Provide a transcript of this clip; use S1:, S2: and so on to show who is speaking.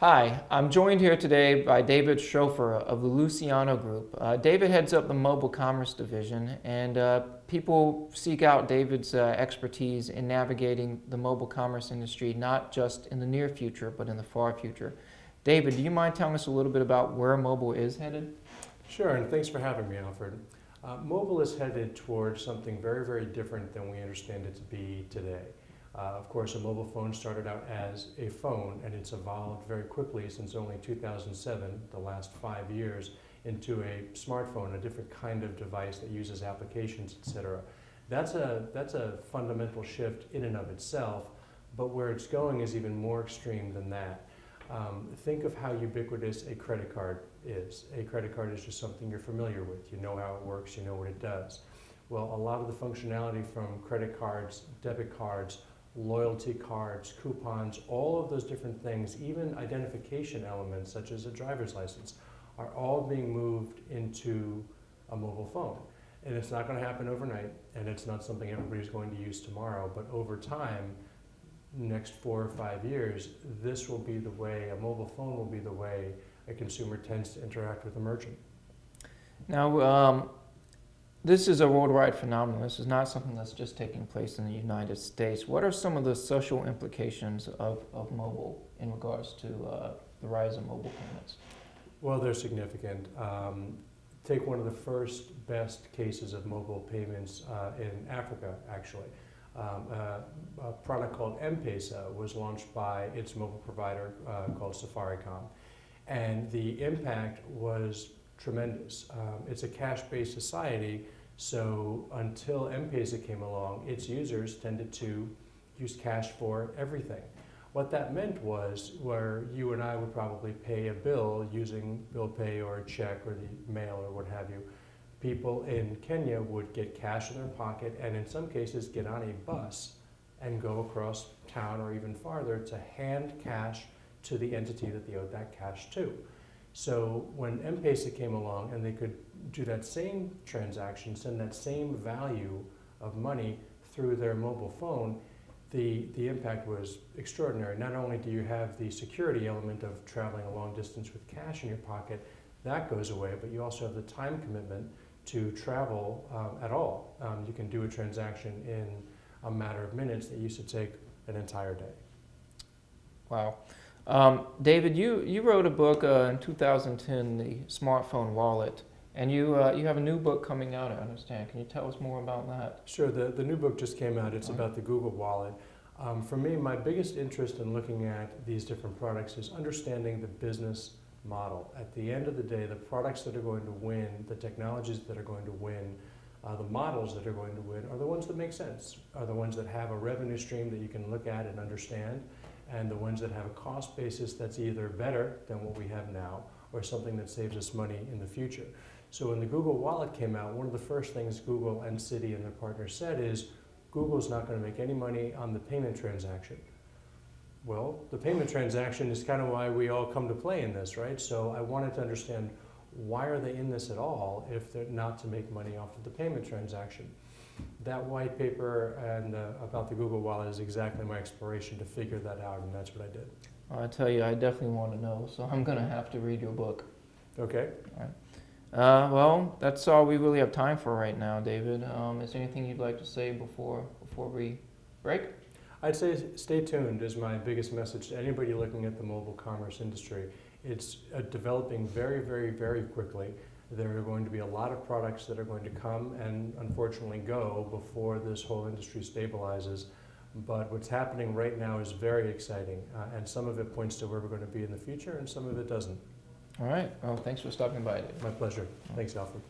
S1: Hi, I'm joined here today by David Schropfer of the Luciano Group. David heads up the mobile commerce division, and people seek out David's expertise in navigating the mobile commerce industry, not just in the near future, but in the far future. David, do you mind telling us a little bit about where mobile is headed?
S2: Sure, and thanks for having me, Alfred. Mobile is headed towards something very, very different than we understand it to be today. Of course, a mobile phone started out as a phone, and it's evolved very quickly since only 2007, the last 5 years, into a smartphone, a different kind of device that uses applications, etc. That's a fundamental shift in and of itself, but where it's going is even more extreme than that. Think of how ubiquitous a credit card is. A credit card is just something you're familiar with. You know how it works, you know what it does. Well, a lot of the functionality from credit cards, debit cards, loyalty cards, coupons, all of those different things, even identification elements such as a driver's license, are all being moved into a mobile phone. And it's not going to happen overnight, and it's not something everybody's going to use tomorrow, but over time, next 4 or 5 years, this will be the way, a mobile phone will be the way a consumer tends to interact with a merchant.
S1: Now, this is a worldwide phenomenon. This is not something that's just taking place in the United States. What are some of the social implications of mobile in regards to the rise of mobile payments?
S2: Well, they're significant. Take one of the first best cases of mobile payments in Africa, actually. A product called M-Pesa was launched by its mobile provider called Safaricom. And the impact was tremendous. It's a cash-based society, so until M-Pesa came along, its users tended to use cash for everything. What that meant was where you and I would probably pay a bill using bill pay or a check or the mail or what have you, people in Kenya would get cash in their pocket and in some cases get on a bus and go across town or even farther to hand cash to the entity that they owed that cash to. So when M-Pesa came along and they could do that same transaction, send that same value of money through their mobile phone, the impact was extraordinary. Not only do you have the security element of traveling a long distance with cash in your pocket, that goes away, but you also have the time commitment to travel at all. You can do a transaction in a matter of minutes that used to take an entire day.
S1: Wow. David, you wrote a book in 2010, The Smartphone Wallet, and you have a new book coming out, I understand. Can you tell us more about that?
S2: Sure, the new book just came out. It's about the Google Wallet. For me, my biggest interest in looking at these different products is understanding the business model. At the end of the day, the products that are going to win, the technologies that are going to win, the models that are going to win are the ones that make sense, are the ones that have a revenue stream that you can look at and understand, and the ones that have a cost basis that's either better than what we have now or something that saves us money in the future. So when the Google Wallet came out, one of the first things Google and Citi and their partners said is, Google's not going to make any money on the payment transaction. Well, the payment transaction is kind of why we all come to play in this, right? So I wanted to understand, why are they in this at all if they're not to make money off of the payment transaction? That white paper and about the Google Wallet is exactly my exploration to figure that out, and that's what I did.
S1: Well, I tell you, I definitely want to know, so I'm going to have to read your book.
S2: Okay.
S1: All right. Well, that's all we really have time for right now, David. Is there anything you'd like to say before we break?
S2: I'd say stay tuned is my biggest message to anybody looking at the mobile commerce industry. It's developing very, very, very quickly. There are going to be a lot of products that are going to come and unfortunately go before this whole industry stabilizes. But what's happening right now is very exciting, and some of it points to where we're going to be in the future and some of it doesn't.
S1: All right. Well, thanks for stopping by, David.
S2: My pleasure. Thanks, Alfred.